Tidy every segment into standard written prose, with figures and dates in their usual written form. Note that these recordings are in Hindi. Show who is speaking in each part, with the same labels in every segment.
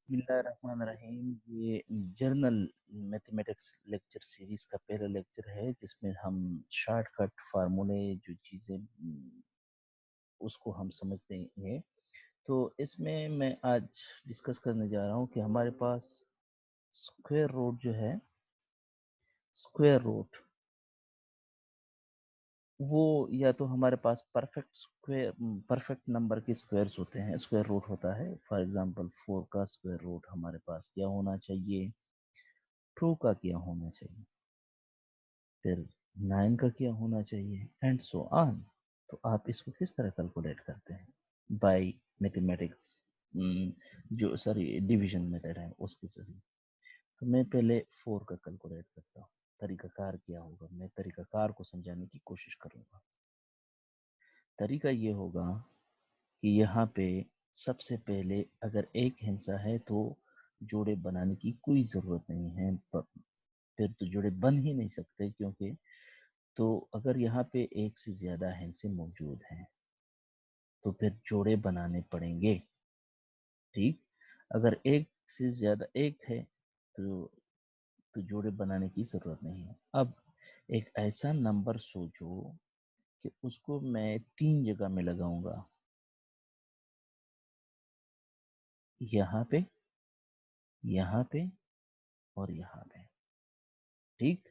Speaker 1: बिस्मिल्लाहिर्रहमानिर्रहीम। ये जर्नल मैथमेटिक्स लेक्चर सीरीज का पहला लेक्चर है जिसमें हम शॉर्टकट फार्मूले जो चीज़ें उसको हम समझते हैं। तो इसमें मैं आज डिस्कस करने जा रहा हूँ कि हमारे पास स्क्वायर रूट जो है, स्क्वायर रूट वो या तो हमारे पास परफेक्ट नंबर के स्क्वायर्स होते हैं, स्क्वायर रूट होता है। फॉर एग्जांपल 4 का स्क्वायर रूट हमारे पास क्या होना चाहिए, 2 का क्या होना चाहिए, फिर 9 का क्या होना चाहिए, एंड सो ऑन। तो आप इसको किस तरह कैलकुलेट करते हैं? बाय मैथमेटिक्स, जो सॉरी डिवीजन मेथड है उसके जरिए। तो मैं पहले 4 का कैलकुलेट करता हूँ। तरीकाकार क्या होगा, मैं तरीकाकार को समझाने की कोशिश करूंगा। तरीका ये होगा कि यहाँ पे सबसे पहले अगर एक हिस्सा है तो जोड़े बनाने की कोई ज़रूरत नहीं है, फिर तो जोड़े बन ही नहीं सकते, क्योंकि तो अगर यहाँ पे एक से ज्यादा हिस्से मौजूद हैं तो फिर जोड़े बनाने पड़ेंगे। ठीक, अगर एक से ज्यादा एक है तो जोड़े बनाने की जरूरत नहीं है। अब एक ऐसा नंबर सोचो कि उसको मैं 3 जगह में लगाऊंगा, यहाँ पे, यहाँ पे और यहाँ पे। ठीक,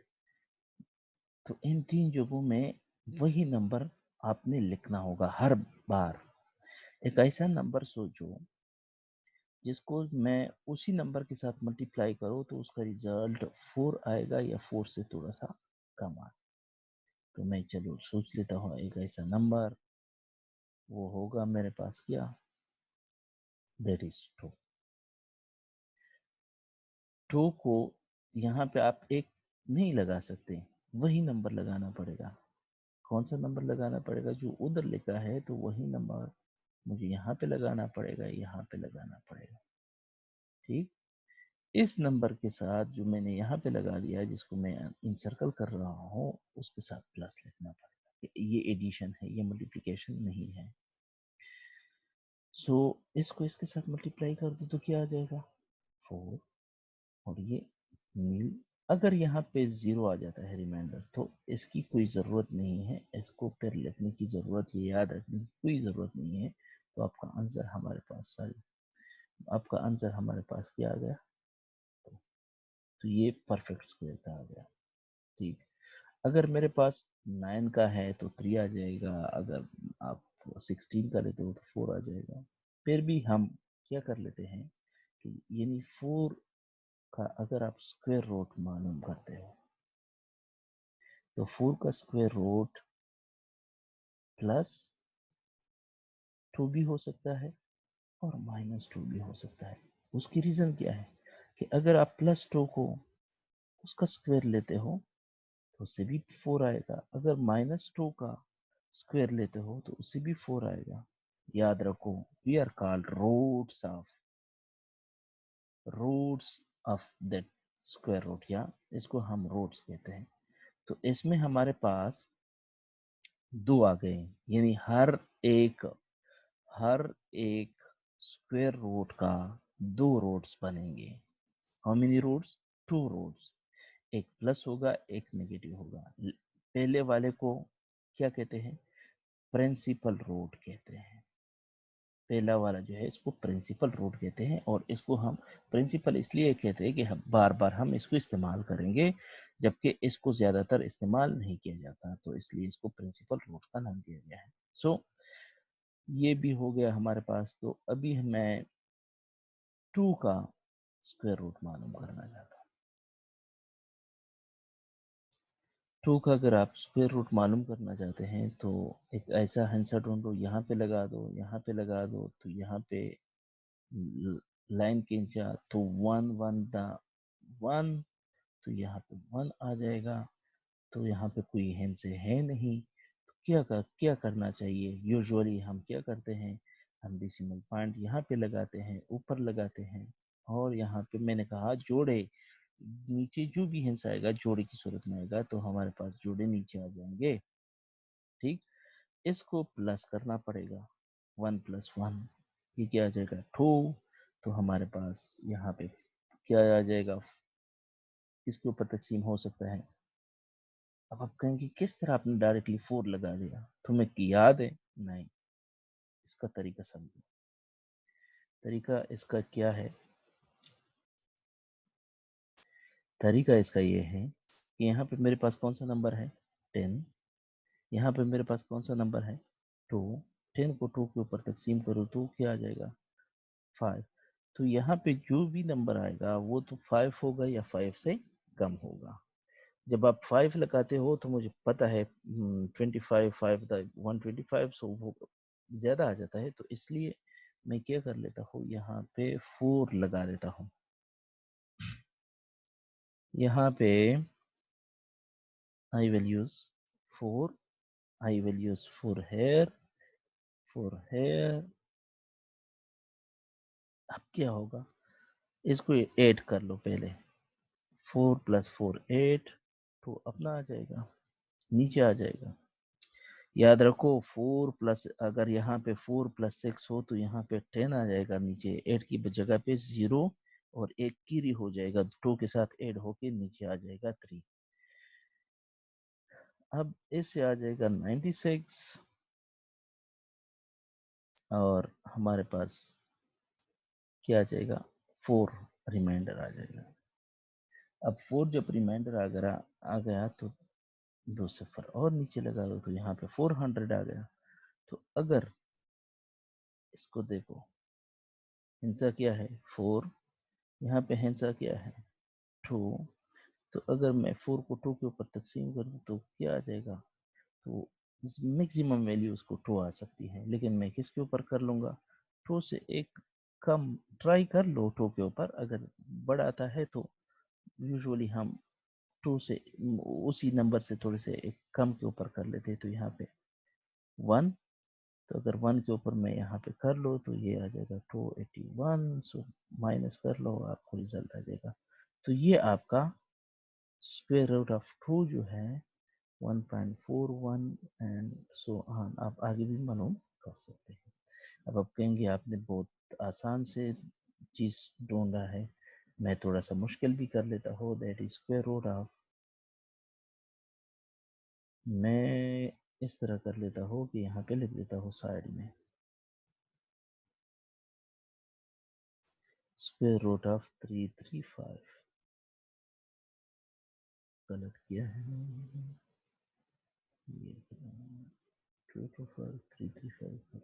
Speaker 1: तो इन 3 जगहों में वही नंबर आपने लिखना होगा हर बार। एक ऐसा नंबर सोचो जिसको मैं उसी नंबर के साथ मल्टीप्लाई करो तो उसका रिजल्ट 4 आएगा या 4 से थोड़ा सा कम आएगा। तो मैं चलो सोच लेता हूँ एक ऐसा नंबर, वो होगा मेरे पास क्या, दैट इज 2। 2 को यहाँ पे आप एक नहीं लगा सकते, वही नंबर लगाना पड़ेगा। कौन सा नंबर लगाना पड़ेगा? जो उधर लिखा है, तो वही नंबर मुझे यहाँ पे लगाना पड़ेगा, यहाँ पे लगाना पड़ेगा। ठीक, इस नंबर के साथ जो मैंने यहाँ पे लगा दिया, जिसको मैं इंसर्कल कर रहा हूँ, उसके साथ प्लस लिखना पड़ेगा। ये एडिशन है, ये मल्टीप्लिकेशन नहीं है। सो इसको इसके साथ मल्टीप्लाई कर दो तो क्या आ जाएगा, 4, और ये नील। अगर यहाँ पे 0 आ जाता है रिमाइंडर, तो इसकी कोई ज़रूरत नहीं है, इसको फिर लिखने की ज़रूरत, ये याद रखने की कोई ज़रूरत नहीं है। तो आपका आंसर हमारे पास, सॉरी, आपका आंसर हमारे पास क्या आ गया, तो ये परफेक्ट स्क्वायर का आ गया। ठीक, अगर मेरे पास 9 का है तो 3 आ जाएगा, अगर आप 16 का लेते हो तो 4 आ जाएगा। फिर भी हम क्या कर लेते हैं कि यानी 4 का अगर आप स्क्वायर रूट मालूम करते हो तो 4 का स्क्वायर रूट +2 भी हो सकता है और -2 भी हो सकता है। उसकी रीज़न क्या है कि अगर आप +2 को उसका स्क्वायर लेते हो तो उससे भी 4 आएगा, अगर -2 का स्क्वायर लेते हो तो उससे भी 4 आएगा। याद रखो, we are called roots of that square root, या इसको हम रूट्स कहते हैं। तो इसमें हमारे पास 2 आ गए, यानी हर एक स्क्वायर रूट का 2 रूट्स बनेंगे। How many roots? 2 रूट्स। एक प्लस होगा, एक नेगेटिव होगा। पहले वाले को क्या कहते हैं? प्रिंसिपल रूट कहते हैं। पहला वाला जो है इसको प्रिंसिपल रूट कहते हैं, और इसको हम प्रिंसिपल इसलिए कहते हैं कि हम बार बार हम इसको इस्तेमाल करेंगे, जबकि इसको ज्यादातर इस्तेमाल नहीं किया जाता, तो इसलिए इसको प्रिंसिपल रूट का नाम दिया गया है। सो ये भी हो गया हमारे पास। तो अभी मैं 2 का स्क्वायर रूट मालूम करना चाहता हूँ। 2 का अगर आप स्क्वायर रूट मालूम करना चाहते हैं तो एक ऐसा आंसर ढूंढो, यहाँ पे लगा दो, यहाँ पे लगा दो, तो यहाँ पे लाइन खींचा तो 1 तो यहाँ पे 1 आ जाएगा। तो यहाँ पे कोई हिंसे है नहीं, तो क्या करना चाहिए? यूजुअली हम क्या करते हैं, हम डेसिमल पॉइंट यहाँ पे लगाते हैं, ऊपर लगाते हैं, और यहाँ पे मैंने कहा जोड़े, नीचे जो भी हिंसा आएगा जोड़े की सूरत में आएगा, तो हमारे पास जोड़े नीचे आ जाएंगे। ठीक, इसको प्लस करना पड़ेगा, 1 + 1, ये क्या आ जाएगा, 2। तो हमारे पास यहाँ पे क्या आ जाएगा, किसके ऊपर तकसीम हो सकता है। अब आप कहेंगे किस तरह आपने डायरेक्टली 4 लगा दिया, तुम्हें याद है? नहीं, इसका तरीका समझो। तरीका इसका क्या है, तरीका इसका ये है कि यहाँ पे मेरे पास कौन सा नंबर है, 10। यहाँ पे मेरे पास कौन सा नंबर है, 2। 10 को 2 के ऊपर तकसीम करो तो क्या आ जाएगा, 5। तो यहाँ पे जो भी नंबर आएगा वो तो 5 होगा या 5 से कम होगा। जब आप 5 लगाते हो तो मुझे पता है 25 5 125, सो वो ज्यादा आ जाता है, तो इसलिए मैं क्या कर लेता हूँ, यहाँ पे 4 लगा देता हूँ। यहाँ पे I will use 4, I will use 4 here, 4 here। अब क्या होगा, इसको ऐड कर लो पहले, 4 + 4 8, तो अपना आ जाएगा, नीचे आ जाएगा। याद रखो 4 प्लस, अगर यहाँ पे 4 + 6 हो तो यहाँ पे 10 आ जाएगा नीचे, 8 की जगह पे 0 और एक कीरी हो जाएगा, 2 के साथ ऐड होके नीचे आ जाएगा 3। अब इससे आ जाएगा 96 और हमारे पास क्या आ जाएगा, 4 रिमाइंडर आ जाएगा। अब 4 जब रिमाइंडर आ गया तो 2 सिफर और नीचे लगा दो, तो यहाँ पे 400 आ गया। तो अगर इसको देखो, हिंसा क्या है 4, यहाँ पे हिंसा क्या है 2, तो अगर मैं 4 को 2 के ऊपर तकसीम करूँ तो क्या आ जाएगा, तो मैक्सिमम वैल्यू उसको 2 आ सकती है, लेकिन मैं किसके ऊपर कर लूँगा, 2 से एक कम ट्राई कर लो 2 के ऊपर, अगर बड़ा आता है तो यूजुअली हम 2 से उसी नंबर से थोड़े से एक कम के ऊपर कर लेते हैं, तो यहाँ पे 1, तो अगर 1 के ऊपर मैं यहाँ पे कर लो तो ये आ जाएगा 281, सो माइनस कर लो, आपको रिजल्ट आ जाएगा। तो ये आपका स्क्वायर रूट ऑफ 2 जो है 1.41 एंड सो ऑन, आप आगे भी मालूम कर सकते हैं। अब आप कहेंगे आपने बहुत आसान से चीज ढूंढा है, मैं थोड़ा सा मुश्किल भी कर लेता हूँ, that is square root of, मैं इस तरह कर लेता हूँ कि यहाँ पे लिख देता हूँ साइड में स्क्वायर रूट ऑफ 335। गलत किया है ये, 225 335।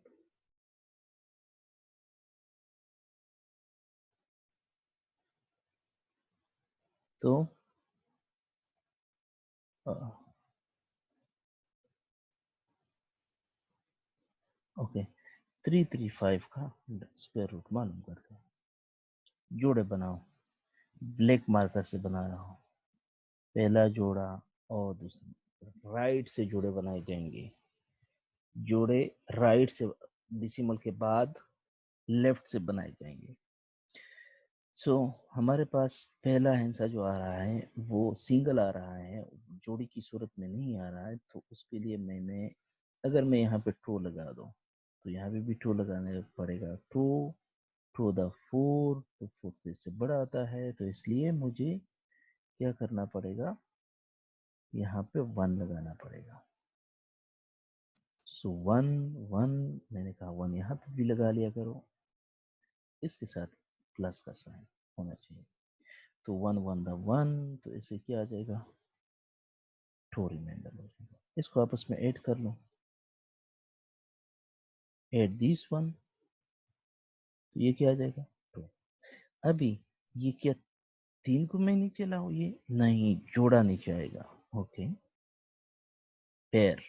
Speaker 1: तो ओके, 335 का स्क्वायर रूट मालूम करते हैं। जोड़े बनाओ, ब्लैक मार्कर से बना रहा हूँ, पहला जोड़ा और दूसरा, राइट से जोड़े बनाए जाएंगे, जोड़े राइट से डिसिमल के बाद लेफ्ट से बनाए जाएंगे। सो हमारे पास पहला हिस्सा जो आ रहा है वो सिंगल आ रहा है, जोड़ी की सूरत में नहीं आ रहा है, तो उसके लिए मैंने, अगर मैं यहाँ पे 2 लगा दूं तो यहाँ पे भी 2 लगाने पड़ेगा, 2 टू द 4, तो 4 से इससे बड़ा आता है, तो इसलिए मुझे क्या करना पड़ेगा, यहाँ पे 1 लगाना पड़ेगा। सो 1 1, मैंने कहा 1 यहाँ पे भी लगा लिया करो, इसके साथ प्लस का साइन होना चाहिए, तो 1 1 द 1, तो इसे क्या आ जाएगा, 2 रिमाइंडर हो जाएगा। इसको आपस में ऐड कर लो, ऐड दिस वन, तो ये क्या आ जाएगा 2। अभी ये क्या 3 को मैं नीचे लाऊं, ये नहीं, जोड़ा नीचे आएगा, okay, pair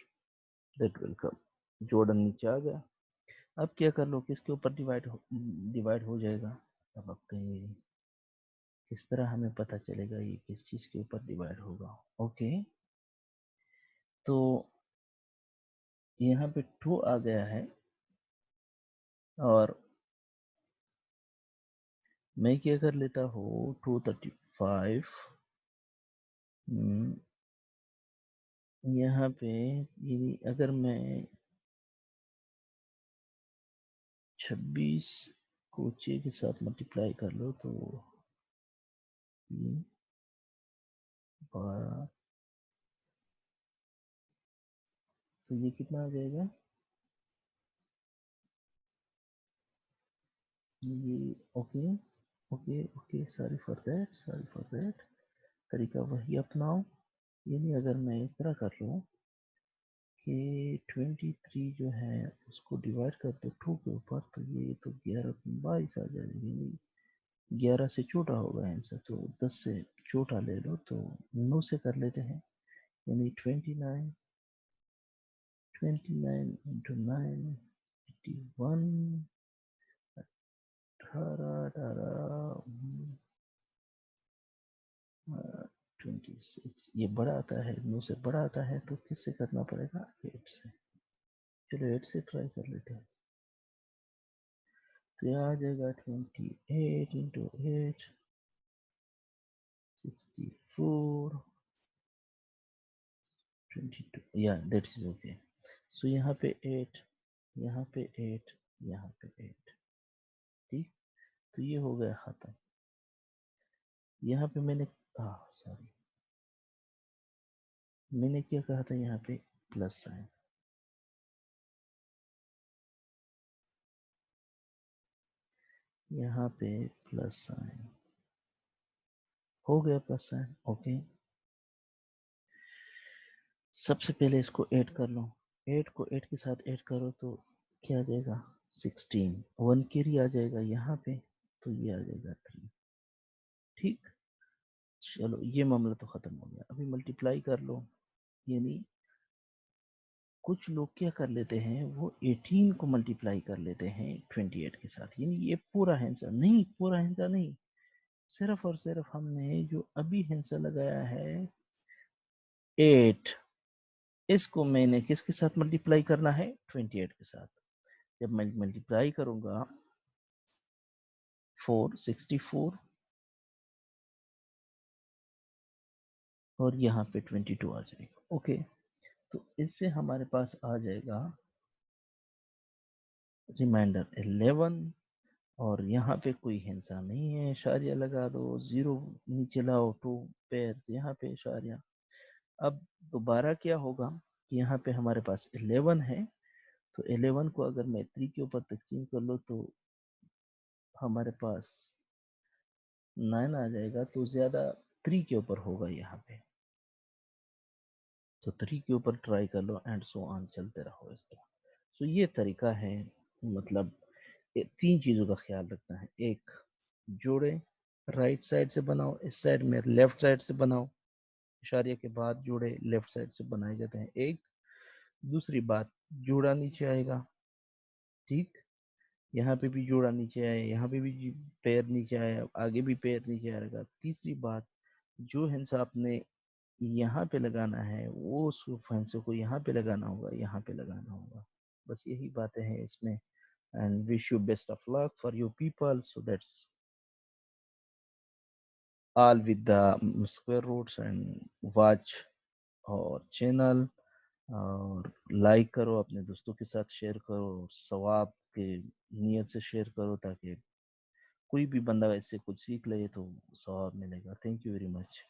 Speaker 1: that will come, जोड़ा नीचे आ गया। अब क्या कर लो, किसके ऊपर डिवाइड हो जाएगा। अब आप कहेंगे किस तरह हमें पता चलेगा ये किस चीज के ऊपर डिवाइड होगा, ओके, तो यहाँ पे 2 आ गया है और मैं क्या कर लेता हूँ, 235 यहाँ पे, ये अगर मैं 26 को 6 के साथ मल्टीप्लाई कर लो तो ये 12, तो ये कितना आ जाएगा, ये okay okay okay, sorry for that, sorry for that. तरीका वही अपनाओ, यानी अगर मैं इस तरह कर लूँ कि 23 जो है उसको डिवाइड कर दो 2 के ऊपर, तो ये तो 11 22 आ जाएगी, 11 से छोटा होगा आंसर, तो 10 से छोटा ले लो, तो 9 से कर लेते हैं, यानी 29, 29 इंटू 9, 81, 18, 26। ये बड़ा आता है, 9 से बड़ा आता है, तो किससे करना पड़ेगा, 8 से। चलो 8 से ट्राई कर लेते हैं, तो यहाँ आ जाएगा 28 इंटू 8, 64, 22, या दैट इज ओके। सो यहाँ पे 8, यहाँ पे 8, यहाँ पे 8, ठीक। तो ये हो गया खत्म। यहाँ पे मैंने, सॉरी, मैंने क्या कहा था, यहाँ पे प्लस साइन, यहाँ पे प्लस साइन हो गया, प्लस साइन ओके। सबसे पहले इसको ऐड कर लो, 8 को 8 के साथ ऐड करो तो क्या आ जाएगा, 16, 1 कैरी आ जाएगा यहाँ पे, तो ये आ जाएगा 3, ठीक। चलो ये मामला तो खत्म हो गया। अभी मल्टीप्लाई कर लो, यानी कुछ लोग क्या कर लेते हैं, वो 18 को मल्टीप्लाई कर लेते हैं 28 के साथ, यानी ये पूरा आंसर नहीं, पूरा आंसर नहीं, सिर्फ और सिर्फ हमने जो अभी आंसर लगाया है 8, इसको मैंने किसके साथ मल्टीप्लाई करना है, 28 के साथ। जब मैं मल्टीप्लाई करूंगा 464 और यहाँ पे 22 आ जाएगा, ओके। तो इससे हमारे पास आ जाएगा रिमाइंडर 11, और यहाँ पे कोई हिंसा नहीं है, इशारिया लगा दो, जीरो नीचे लाओ, 2 पेयर्स यहाँ पे इशारिया। अब दोबारा क्या होगा कि यहाँ पे हमारे पास 11 है, तो 11 को अगर मैं 3 के ऊपर तकसीम कर लो तो हमारे पास 9 आ जाएगा, तो ज्यादा 3 के ऊपर होगा यहाँ पे, तो 3 के ऊपर ट्राई कर लो, एंड सो ऑन, चलते रहो इस तरह। सो ये तरीका है, मतलब 3 चीजों का ख्याल रखना है। एक, जोड़े राइट साइड से बनाओ, इस साइड में लेफ्ट साइड से बनाओ, इशारे के बाद जोड़े लेफ्ट साइड से बनाए जाते हैं। एक, दूसरी बात, जोड़ा नीचे आएगा, ठीक, यहाँ पे भी जोड़ा नीचे आए, यहाँ पे भी पैर नीचे आया, आगे भी पैर नीचे आएगा। तीसरी बात, जो हिंसा आपने यहाँ पे लगाना है, वो उस हिंसे को यहाँ पे लगाना होगा, यहाँ पे लगाना होगा। बस यही बातें हैं इसमें, and wish you best of luck for you people. So that's all with the square roots, and watch our channel और लाइक करो, अपने दोस्तों के साथ शेयर करो, सवाब के नियत से शेयर करो, ताकि कोई भी बंदा इससे कुछ सीख ले तो सवाब मिलेगा। Thank you very much.